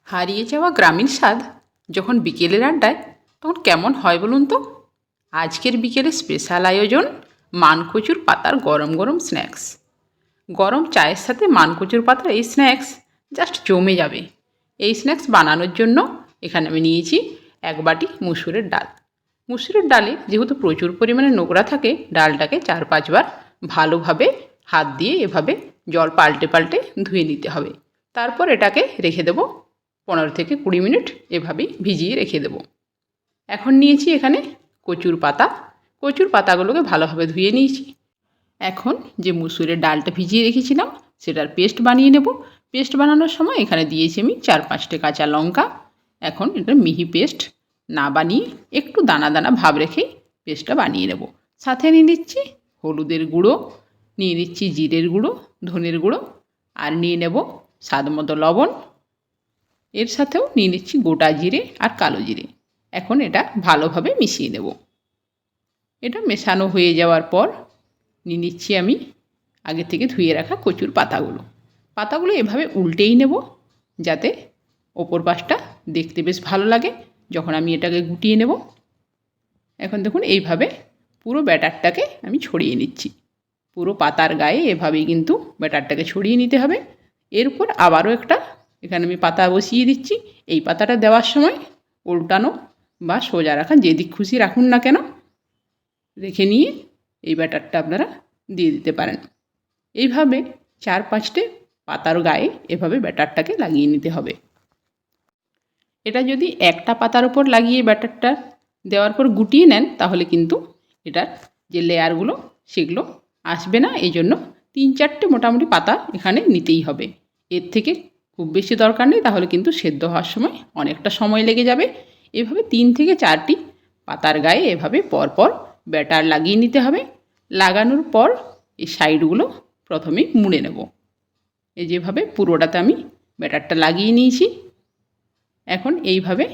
হারিয়ে যাওয়া গ্রামীণ স্বাদ যখন বিকেলের আড্ডায় তখন কেমন হয় বলুন তো। আজকের বিকেলে স্পেশাল আয়োজন মানকচুর পাতার গরম গরম স্ন্যাক্স। গরম চায়ের সাথে মানকচুর পাতার এই স্ন্যাক্স জাস্ট জমে যাবে। এই স্ন্যাক্স বানানোর জন্য এখানে আমি নিয়েছি 1 বাটি মুসুরের ডাল। মুসুরের ডালে যেহেতু প্রচুর পরিমাণে নোংরা থাকে, ডালটাকে 4-5 বার ভালোভাবে হাত দিয়ে এভাবে জল পাল্টে পাল্টে ধুয়ে নিতে হবে। তারপর এটাকে রেখে দেবো 15 থেকে 20 মিনিট এভাবেই ভিজিয়ে রেখে দেব। এখন নিয়েছি এখানে কচুর পাতা। কচুর পাতাগুলোকে ভালোভাবে ধুয়ে নিয়েছি। এখন যে মুসুরের ডালটা ভিজিয়ে রেখেছিলাম সেটার পেস্ট বানিয়ে নেব। পেস্ট বানানোর সময় এখানে দিয়েছি আমি 4-5টে কাঁচা লঙ্কা। এখন এটা মিহি পেস্ট না বানিয়ে একটু দানা দানা ভাব রেখেই পেস্টটা বানিয়ে নেব। সাথে নিয়ে নিচ্ছি হলুদের গুঁড়ো, নিয়ে নিচ্ছি জিরের গুঁড়ো, ধনের গুঁড়ো, আর নিয়ে নেব স্বাদমতো লবণ। এর সাথেও নিয়ে নিচ্ছি গোটা জিরে আর কালো জিরে। এখন এটা ভালোভাবে মিশিয়ে নেব। এটা মেশানো হয়ে যাওয়ার পর নিয়ে নিচ্ছি আমি আগে থেকে ধুয়ে রাখা কচুর পাতাগুলো। পাতাগুলো এভাবে উল্টেই নেব যাতে ওপর পাশটা দেখতে বেশ ভালো লাগে যখন আমি এটাকে গুটিয়ে নেব। এখন দেখুন এইভাবে পুরো ব্যাটারটাকে আমি ছড়িয়ে নিচ্ছি। পুরো পাতার গায়ে এভাবেই কিন্তু ব্যাটারটাকে ছড়িয়ে নিতে হবে। এরপর আবারও একটা এখানে আমি পাতা বসিয়ে দিচ্ছি। এই পাতাটা দেওয়ার সময় উল্টানো বা সোজা রাখা যেদিক খুশি রাখুন না কেন, রেখে নিয়ে এই ব্যাটারটা আপনারা দিয়ে দিতে পারেন। এইভাবে 4-5টে পাতার গায়ে এভাবে ব্যাটারটাকে লাগিয়ে নিতে হবে। এটা যদি একটা পাতার উপর লাগিয়ে ব্যাটারটা দেওয়ার পর গুটিয়ে নেন তাহলে কিন্তু এটার যে লেয়ারগুলো সেগুলো আসবে না। এই জন্য 3-4টে মোটামুটি পাতা এখানে নিতেই হবে। এর থেকে খুব বেশি দরকার নেই, তাহলে কিন্তু সেদ্ধ হওয়ার সময় অনেকটা সময় লেগে যাবে। এভাবে 3 থেকে 4টি পাতার গায়ে এভাবে পরপর ব্যাটার লাগিয়ে নিতে হবে। লাগানোর পর এই সাইডগুলো প্রথমেই মুড়ে নেব। এই যেভাবে পুরোটাতে আমি ব্যাটারটা লাগিয়ে নিয়েছি। এখন এইভাবে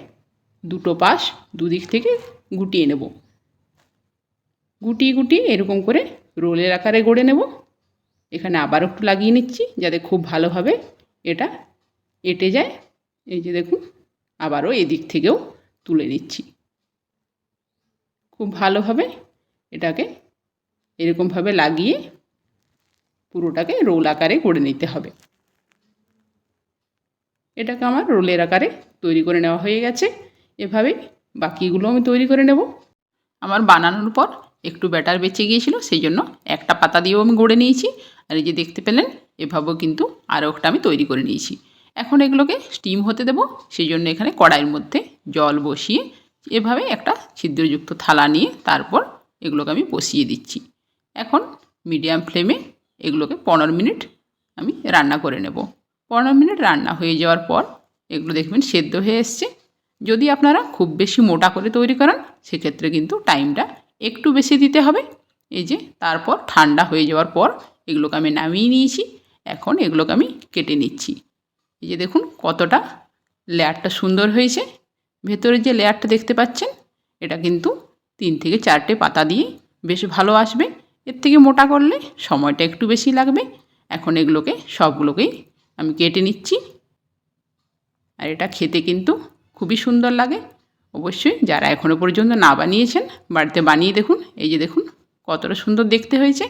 দুটো পাশ দুদিক থেকে গুটিয়ে নেব। গুটিয়ে গুটিয়ে এরকম করে রোলের আকারে গড়ে নেব। এখানে আবার একটু লাগিয়ে নিচ্ছি যাতে খুব ভালোভাবে এটা এঁটে যায়। এই যে দেখুন, আবারও এদিক থেকেও তুলে নিচ্ছি। খুব ভালোভাবে এটাকে এরকমভাবে লাগিয়ে পুরোটাকে রোল আকারে গড়ে নিতে হবে। এটাকে আমার রোলের আকারে তৈরি করে নেওয়া হয়ে গেছে। এভাবে বাকিগুলো আমি তৈরি করে নেব। আমার বানানোর পর একটু ব্যাটার বেঁচে গিয়েছিল, সেই জন্য একটা পাতা দিয়েও আমি গড়ে নিয়েছি। আর এই যে দেখতে পেলেন এভাবেও কিন্তু আরও একটা আমি তৈরি করে নিয়েছি। এখন এগুলোকে স্টিম হতে দেব। সেই জন্য এখানে কড়াইয়ের মধ্যে জল বসিয়ে এভাবে একটা ছিদ্রযুক্ত থালা নিয়ে তারপর এগুলোকে আমি বসিয়ে দিচ্ছি। এখন মিডিয়াম ফ্লেমে এগুলোকে 15 মিনিট আমি রান্না করে নেব। 15 মিনিট রান্না হয়ে যাওয়ার পর এগুলো দেখবেন সেদ্ধ হয়ে এসছে। যদি আপনারা খুব বেশি মোটা করে তৈরি করেন সেক্ষেত্রে কিন্তু টাইমটা একটু বেশি দিতে হবে। এই যে তারপর ঠান্ডা হয়ে যাওয়ার পর এগুলোকে আমি নামিয়ে নিয়েছি। এখন এগুলোকে আমি কেটে নিচ্ছি। এই যে দেখুন কতটা লেয়ারটা সুন্দর হয়েছে। ভেতরের যে লেয়ারটা দেখতে পাচ্ছেন এটা কিন্তু 3 থেকে 4টে পাতা দিয়ে বেশ ভালো আসবে। এর থেকে মোটা করলে সময়টা একটু বেশি লাগবে। এখন এগুলোকে সবগুলোকেই আমি কেটে নিচ্ছি। আর এটা খেতে কিন্তু খুবই সুন্দর লাগে। অবশ্যই যারা এখনও পর্যন্ত না বানিয়েছেন বাড়িতে বানিয়ে দেখুন। এই যে দেখুন কতটা সুন্দর দেখতে হয়েছে।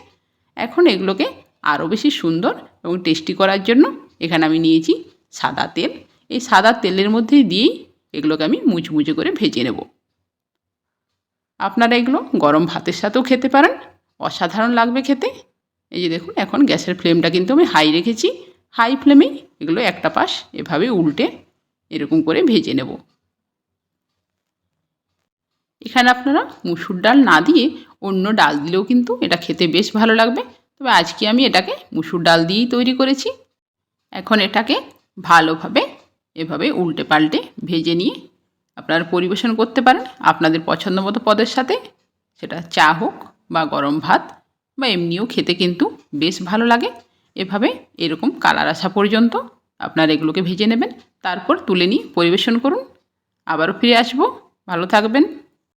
এখন এগুলোকে আরও বেশি সুন্দর এবং টেস্টি করার জন্য এখানে আমি নিয়েছি সাদা তেল। এই সাদা তেলের মধ্যে দিয়েই এগুলোকে আমি মুচমুচে করে ভেজে নেব। আপনারা এগুলো গরম ভাতের সাথেও খেতে পারেন, অসাধারণ লাগবে খেতে। এই যে দেখুন এখন গ্যাসের ফ্লেমটা কিন্তু আমি হাই রেখেছি। হাই ফ্লেমেই এগুলো একটা পাশ এভাবে উল্টে এরকম করে ভেজে নেব। এখানে আপনারা মুসুর ডাল না দিয়ে অন্য ডাল দিলেও কিন্তু এটা খেতে বেশ ভালো লাগবে। তবে আজকে আমি এটাকে মুসুর ডাল দিয়েই তৈরি করেছি। এখন এটাকে ভালোভাবে এভাবে উল্টে পাল্টে ভেজে নিয়ে আপনারা পরিবেশন করতে পারেন আপনাদের পছন্দ মতো পদের সাথে। সেটা চা হোক বা গরম ভাত বা এমনিও খেতে কিন্তু বেশ ভালো লাগে। এভাবে এরকম কালার আসা পর্যন্ত আপনারা এগুলোকে ভেজে নেবেন। তারপর তুলে নিয়ে পরিবেশন করুন। আবারও ফিরে আসবো। ভালো থাকবেন।